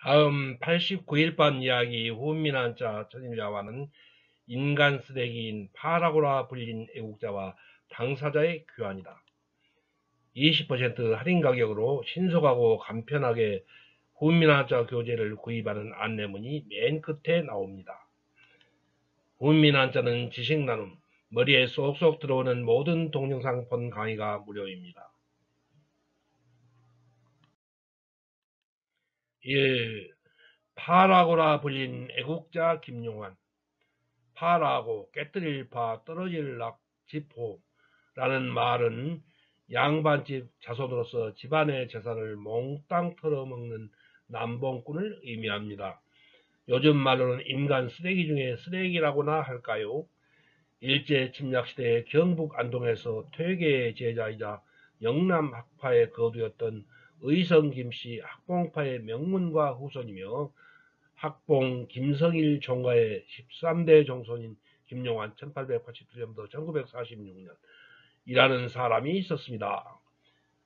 다음 89일반 이야기 훈민한자 전임자와는 인간 쓰레기인 파라고라 불린 애국자와 당사자의 교환이다. 20% 할인 가격으로 신속하고 간편하게 훈민한자 교재를 구입하는 안내문이 맨 끝에 나옵니다. 훈민한자는 지식 나눔, 머리에 쏙쏙 들어오는 모든 동영상 본 강의가 무료입니다. 1. 파라고라 불린 애국자 김용환. 파라고 깨뜨릴 파 떨어질 락 지포라는 말은 양반집 자손으로서 집안의 재산을 몽땅 털어먹는 남봉꾼을 의미합니다. 요즘 말로는 인간 쓰레기 중에 쓰레기라고나 할까요? 일제 침략시대에 경북 안동에서 퇴계의 제자이자 영남 학파의 거두였던 의성 김씨 학봉파의 명문과 후손이며 학봉 김성일 종가의 13대 종손인 김용환 1889년부터 1946년이라는 사람이 있었습니다.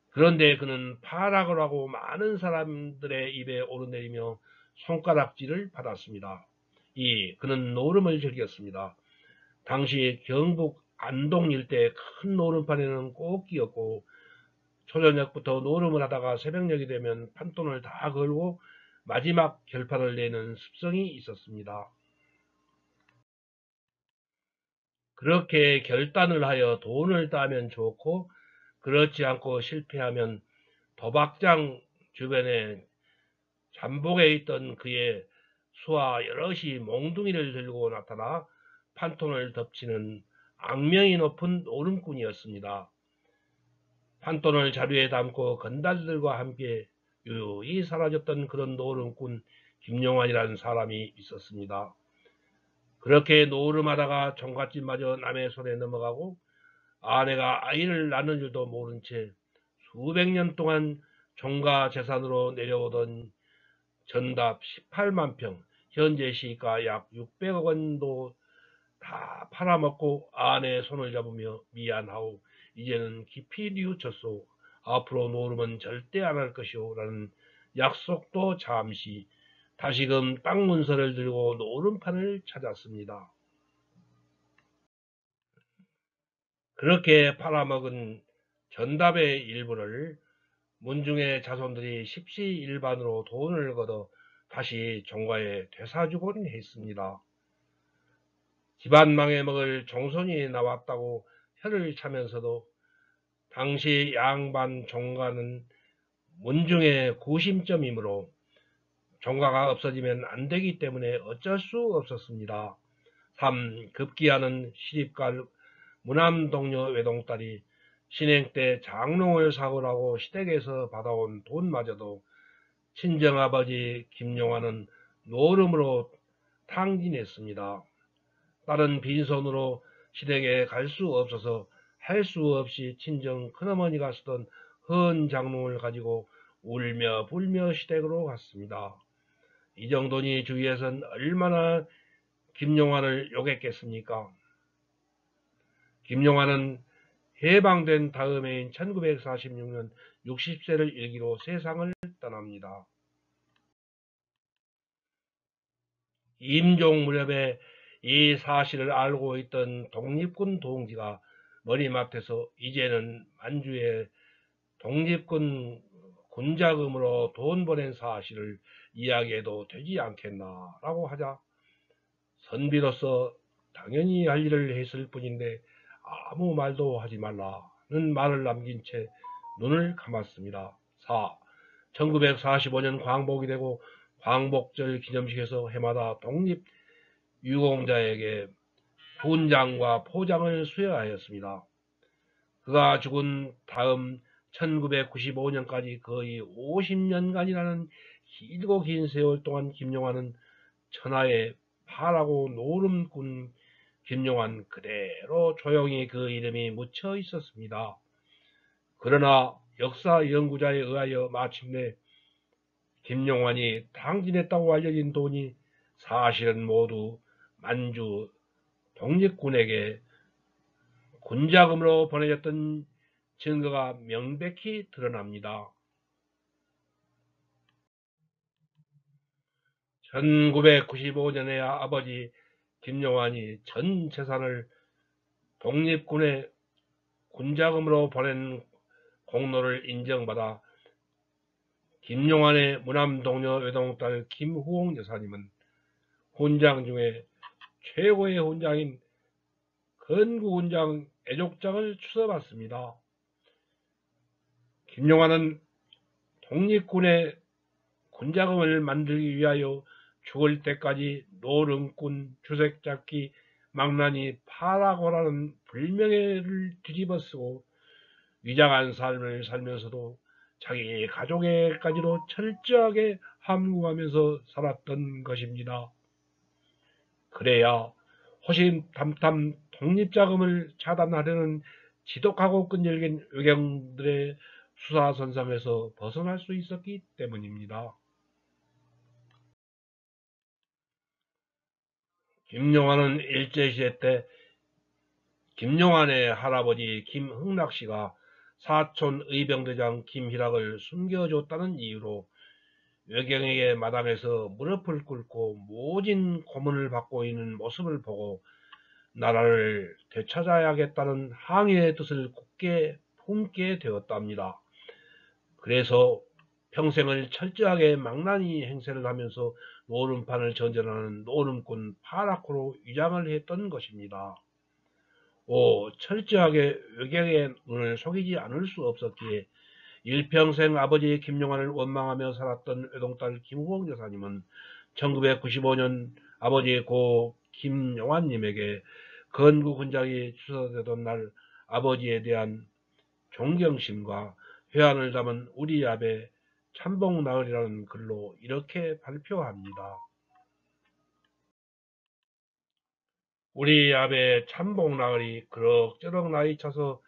그런데 그는 파라고라고 많은 사람들의 입에 오르내리며 손가락질을 받았습니다. 2. 그는 노름을 즐겼습니다. 당시 경북 안동 일대 큰 노름판에는 꼭 끼었고 초저녁부터 노름을 하다가 새벽녘이 되면 판돈을 다 걸고 마지막 결판을 내는 습성이 있었습니다. 그렇게 결단을 하여 돈을 따면 좋고 그렇지 않고 실패하면 도박장 주변에 잠복해 있던 그의 수하 여럿이 몽둥이를 들고 나타나 판돈을 덮치는 악명이 높은 노름꾼이었습니다. 판돈을 자루에 담고 건달들과 함께 유유히 사라졌던 그런 노름꾼 김용환이라는 사람이 있었습니다. 그렇게 노름하다가 종갓집마저 남의 손에 넘어가고 아내가 아이를 낳는 줄도 모른 채 수백 년 동안 종가 재산으로 내려오던 전답 18만 평, 현재 시가 약 600억 원도 다 팔아먹고 아내의 손을 잡으며 미안하오. 이제는 깊이 뉘우쳤소. 앞으로 노름은 절대 안 할 것이오. 라는 약속도 잠시 다시금 땅 문서를 들고 노름판을 찾았습니다. 그렇게 팔아먹은 전답의 일부를 문중의 자손들이 십시일반으로 돈을 걷어 다시 종가에 되사주곤 했습니다. 집안 망해먹을 종손이 나왔다고 혀를 차면서도 당시 양반 종가는 문중의 구심점이므로 종가가 없어지면 안 되기 때문에 어쩔 수 없었습니다. 3. 급기야는 시집갈 무남 동료 외동딸이 신행 때 장롱을 사고라고 시댁에서 받아온 돈마저도 친정아버지 김용환은 노름으로 탕진했습니다. 딸은 빈손으로 시댁에 갈 수 없어서 할 수 없이 친정 큰어머니가 쓰던 헌 장롱을 가지고 울며 불며 시댁으로 갔습니다. 이 정도니 주위에선 얼마나 김용환을 욕했겠습니까? 김용환은 해방된 다음해인 1946년 60세를 일기로 세상을 떠납니다. 임종 무렵에 이 사실을 알고 있던 독립군 동지가 머리맡에서 이제는 만주에 독립군 군자금으로 돈 보낸 사실을 이야기해도 되지 않겠나라고 하자 선비로서 당연히 할 일을 했을 뿐인데 아무 말도 하지 말라는 말을 남긴 채 눈을 감았습니다. 4. 1945년 광복이 되고 광복절 기념식에서 해마다 독립유공자에게 훈장과 포장을 수여하였습니다. 그가 죽은 다음 1995년까지 거의 50년간이라는 길고 긴 세월 동안 김용환은 천하의 파라고 노름꾼 김용환 그대로 조용히 그 이름이 묻혀 있었습니다. 그러나 역사 연구자에 의하여 마침내 김용환이 탕진했다고 알려진 돈이 사실은 모두 만주 독립군에게 군자금으로 보내졌던 증거가 명백히 드러납니다. 1995년에 아버지 김용환이 전 재산을 독립군의 군자금으로 보낸 공로를 인정받아 김용환의 무남 동료 외동딸 김후옥 여사님은 훈장 중에 최고의 훈장인 건국훈장 애족장을 주워받습니다. 김용환은 독립군의 군자금을 만들기 위하여 죽을 때까지 노름꾼, 주색잡기, 망나니, 파라고라는 불명예를 뒤집어쓰고 위장한 삶을 살면서도 자기 가족에까지도 철저하게 함구하면서 살았던 것입니다. 그래야 호시탐탐 독립자금을 차단하려는 지독하고 끈질긴 외경들의 수사선상에서 벗어날 수 있었기 때문입니다. 김용환은 일제시대 때 김용환의 할아버지 김흥락씨가 사촌 의병대장 김희락을 숨겨줬다는 이유로 외경에게 마당에서 무릎을 꿇고 모진 고문을 받고 있는 모습을 보고 나라를 되찾아야겠다는 항해의 뜻을 굳게 품게 되었답니다. 그래서 평생을 철저하게 망나니 행세를 하면서 노름판을 전전하는 노름꾼 파라코로 위장을 했던 것입니다. 철저하게 외경의 눈을 속이지 않을 수 없었기에 일평생 아버지 김용환을 원망하며 살았던 외동딸 김후옥 여사님은 1995년 아버지 고 김용환님에게 건국훈장이 추서되던 날 아버지에 대한 존경심과 회한을 담은 우리 아베 참복나흘이라는 글로 이렇게 발표합니다. 우리 아베 참복나흘이 그럭저럭 나이 차서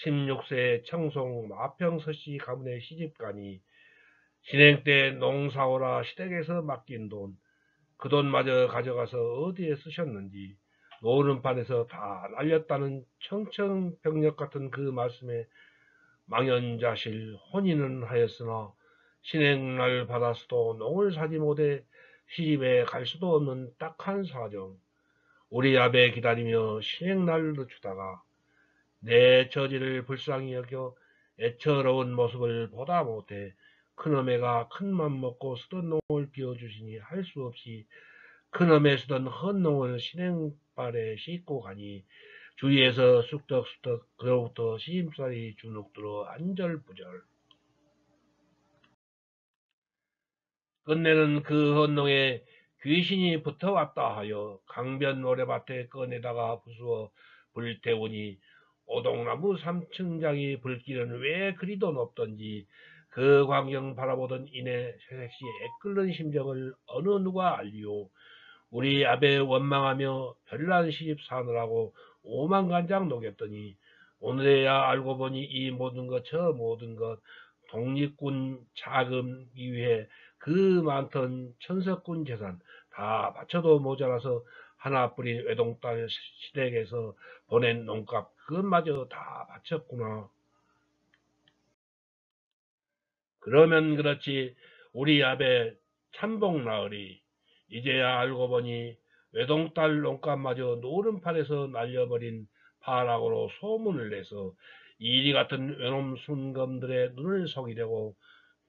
16세 청송 마평서씨 가문에 시집가니 신행 때 농사오라 시댁에서 맡긴 돈, 그 돈마저 가져가서 어디에 쓰셨는지 노름판에서 다 날렸다는 청천벽력 같은 그 말씀에 망연자실 혼인은 하였으나 신행날 받았어도 농을 사지 못해 시집에 갈 수도 없는 딱한 사정. 우리 아베 기다리며 신행날을 늦추다가 내 처지를 불쌍히 여겨 애처로운 모습을 보다 못해 큰어매가 큰맘 먹고 쓰던 농을 비워주시니 할 수 없이 큰어매 쓰던 헌농을 신행발에 싣고 가니 주위에서 쑥덕쑥덕 그로부터 시집살이 주눅들어 안절부절. 끝내는 그 헌농에 귀신이 붙어왔다 하여 강변 모래밭에 꺼내다가 부수어 불태우니 오동나무 3층장이 불길은 왜 그리도 높던지 그 광경 바라보던 이내 새색시 애끓는 심정을 어느 누가 알리오. 우리 아베 원망하며 별난 시집 사느라고 오만간장 녹였더니 오늘에야 알고 보니 이 모든 것 저 모든 것 독립군 자금 이외에 그 많던 천석군 재산 다 바쳐도 모자라서 하나뿐인 외동딸 시댁에서 보낸 농값 그것마저 다 바쳤구나. 그러면 그렇지 우리 아베 참복나으리 이제야 알고 보니 외동딸 농값마저 노름판에서 날려버린 파락으로 소문을 내서 이리 같은 외놈 순검들의 눈을 속이려고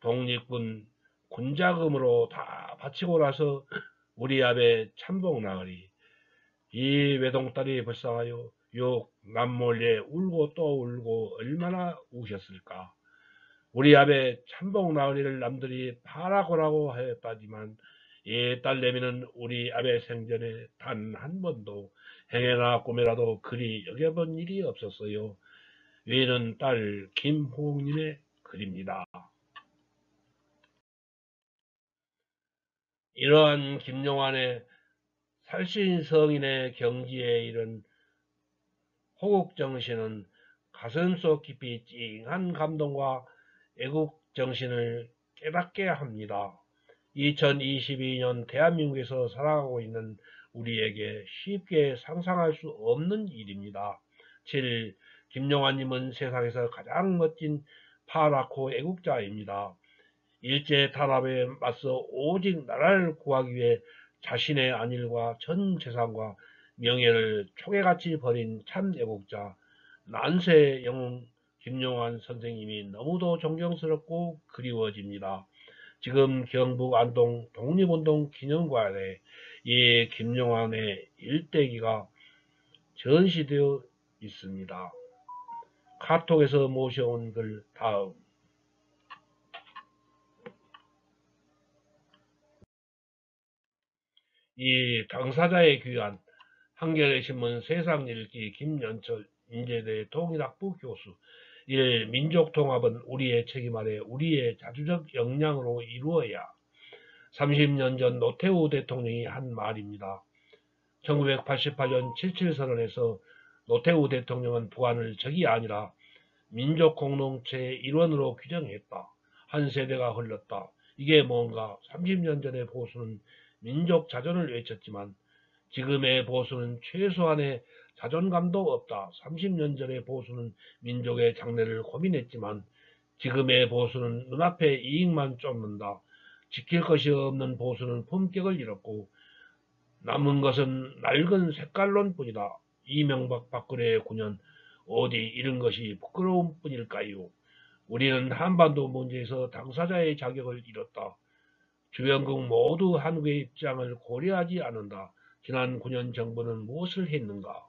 독립군 군자금으로 다 바치고 나서 우리 아베 참복나으리 이 외동딸이 불쌍하여 욕 남몰래 울고 또 울고 얼마나 우셨을까. 우리 아베 참복나으리를 남들이 파라고라고 하였다지만 이 딸내미는 우리 아베 생전에 단 한 번도 행여나 꿈에라도 그리 여겨본 일이 없었어요. 위는 딸 김호웅님의 글입니다. 이러한 김용환의 살신성인의 경지에 이른 호국정신은 가슴속 깊이 찡한 감동과 애국정신을 깨닫게 합니다. 2022년 대한민국에서 살아가고 있는 우리에게 쉽게 상상할 수 없는 일입니다. 7. 김용환님은 세상에서 가장 멋진 파라코 애국자입니다. 일제 탄압에 맞서 오직 나라를 구하기 위해 자신의 안일과 전 재산과 명예를 초계같이 버린 참 애국자 난세 영웅 김용환 선생님이 너무도 존경스럽고 그리워집니다. 지금 경북 안동 독립운동 기념관에 이 김용환의 일대기가 전시되어 있습니다. 카톡에서 모셔온 글 다음. 이 당사자의 귀환 한겨레신문 세상일기 김연철 인제대 통일학부 교수 1. 민족통합은 우리의 책임 아래 우리의 자주적 역량으로 이루어야 30년 전 노태우 대통령이 한 말입니다. 1988년 77선언에서 노태우 대통령은 북한을 적이 아니라 민족공동체의 일원으로 규정했다. 한 세대가 흘렀다. 이게 뭔가 30년 전의 보수는 민족 자존을 외쳤지만 지금의 보수는 최소한의 자존감도 없다. 30년 전의 보수는 민족의 장래를 고민했지만 지금의 보수는 눈앞에 이익만 쫓는다. 지킬 것이 없는 보수는 품격을 잃었고 남은 것은 낡은 색깔론뿐이다. 이명박 박근혜의 9년 어디 잃은 것이 부끄러움 뿐일까요? 우리는 한반도 문제에서 당사자의 자격을 잃었다. 주변국 모두 한국의 입장을 고려하지 않는다. 지난 9년 정부는 무엇을 했는가?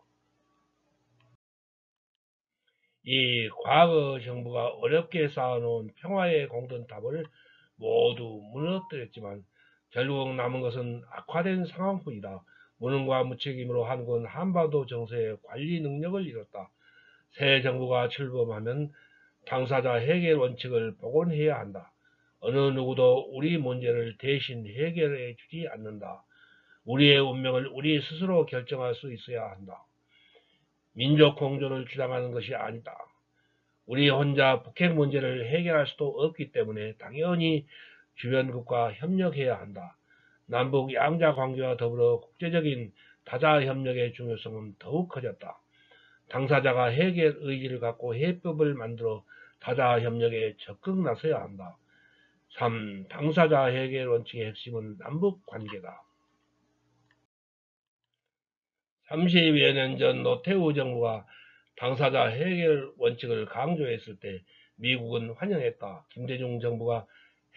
이 과거 정부가 어렵게 쌓아놓은 평화의 공든탑을 모두 무너뜨렸지만 결국 남은 것은 악화된 상황뿐이다. 무능과 무책임으로 한국은 한반도 정세의 관리 능력을 잃었다. 새 정부가 출범하면 당사자 해결 원칙을 복원해야 한다. 어느 누구도 우리 문제를 대신 해결해 주지 않는다. 우리의 운명을 우리 스스로 결정할 수 있어야 한다. 민족 공존을 주장하는 것이 아니다. 우리 혼자 북핵 문제를 해결할 수도 없기 때문에 당연히 주변국과 협력해야 한다. 남북 양자 관계와 더불어 국제적인 다자 협력의 중요성은 더욱 커졌다. 당사자가 해결 의지를 갖고 해법을 만들어 다자 협력에 적극 나서야 한다. 3. 당사자 해결 원칙의 핵심은 남북 관계다. 30여 년 전 노태우 정부가 당사자 해결 원칙을 강조했을 때 미국은 환영했다. 김대중 정부가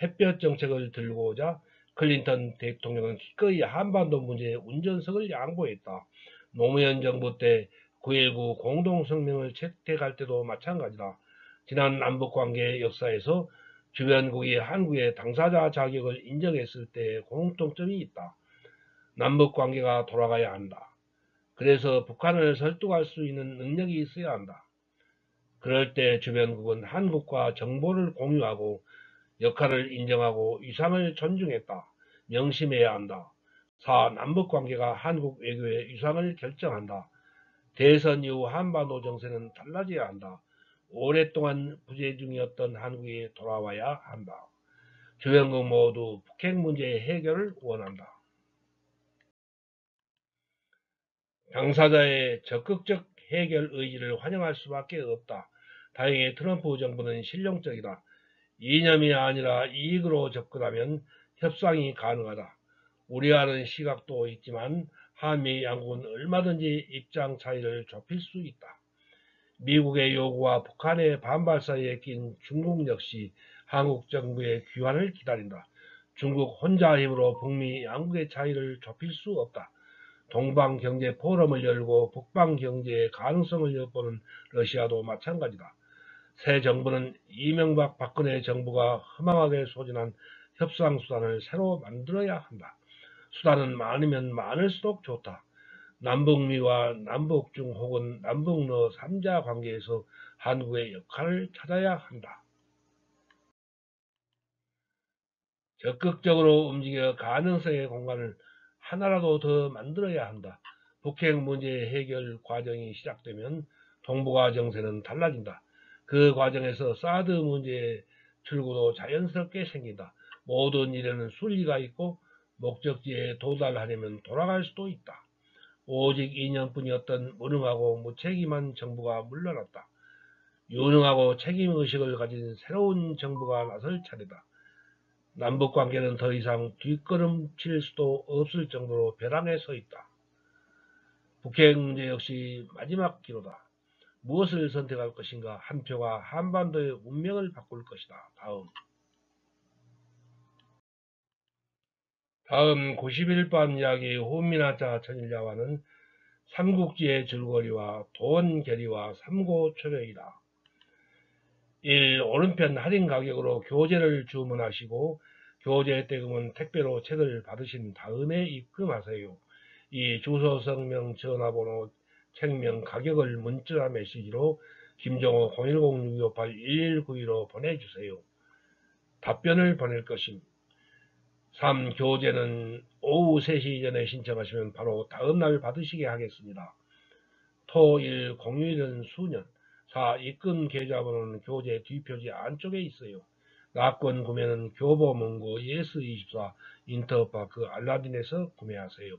햇볕 정책을 들고 오자 클린턴 대통령은 기꺼이 한반도 문제의 운전석을 양보했다. 노무현 정부 때 9.19 공동성명을 채택할 때도 마찬가지다. 지난 남북관계 역사에서 주변국이 한국의 당사자 자격을 인정했을 때 공통점이 있다. 남북관계가 돌아가야 한다. 그래서 북한을 설득할 수 있는 능력이 있어야 한다. 그럴 때 주변국은 한국과 정보를 공유하고 역할을 인정하고 위상을 존중했다. 명심해야 한다. 4. 남북관계가 한국 외교의 위상을 결정한다. 대선 이후 한반도 정세는 달라져야 한다. 오랫동안 부재 중이었던 한국이 돌아와야 한다. 주변국 모두 북핵 문제의 해결을 원한다. 당사자의 적극적 해결 의지를 환영할 수밖에 없다. 다행히 트럼프 정부는 실용적이다. 이념이 아니라 이익으로 접근하면 협상이 가능하다. 우려하는 시각도 있지만 한미 양국은 얼마든지 입장 차이를 좁힐 수 있다. 미국의 요구와 북한의 반발 사이에 낀 중국 역시 한국 정부의 귀환을 기다린다. 중국 혼자 힘으로 북미 양국의 차이를 좁힐 수 없다. 동방경제 포럼을 열고 북방경제의 가능성을 엿보는 러시아도 마찬가지다. 새 정부는 이명박 박근혜 정부가 허망하게 소진한 협상수단을 새로 만들어야 한다. 수단은 많으면 많을수록 좋다. 남북미와 남북중 혹은 남북러 3자 관계에서 한국의 역할을 찾아야 한다. 적극적으로 움직여 가능성의 공간을 하나라도 더 만들어야 한다. 북핵 문제 해결 과정이 시작되면 동북아 정세는 달라진다. 그 과정에서 사드 문제의 출구도 자연스럽게 생긴다. 모든 일에는 순리가 있고 목적지에 도달하려면 돌아갈 수도 있다. 오직 2년뿐이었던 무능하고 무책임한 정부가 물러났다. 유능하고 책임의식을 가진 새로운 정부가 나설 차례다. 남북관계는 더 이상 뒷걸음칠 수도 없을 정도로 벼랑에 서 있다. 북핵 문제 역시 마지막 기로다. 무엇을 선택할 것인가? 한 표가 한반도의 운명을 바꿀 것이다. 다음 90일 밤 이야기 호미나자 천일야와는 삼국지의 줄거리와 도원 결의와 삼고초려이다. 1. 오른편 할인 가격으로 교재를 주문하시고 교재 떼금은 택배로 책을 받으신 다음에 입금하세요. 2. 주소, 성명, 전화번호, 책명, 가격을 문자 메시지로 김정호 010-6258-1192로 보내주세요. 답변을 보낼 것임. 3. 교재는 오후 3시 이전에 신청하시면 바로 다음날 받으시게 하겠습니다. 토, 일, 공휴일은 수년. 4. 입금 계좌번호는 교재 뒷표지 안쪽에 있어요. 낙권 구매는 교보문고 예스24 인터파크 알라딘에서 구매하세요.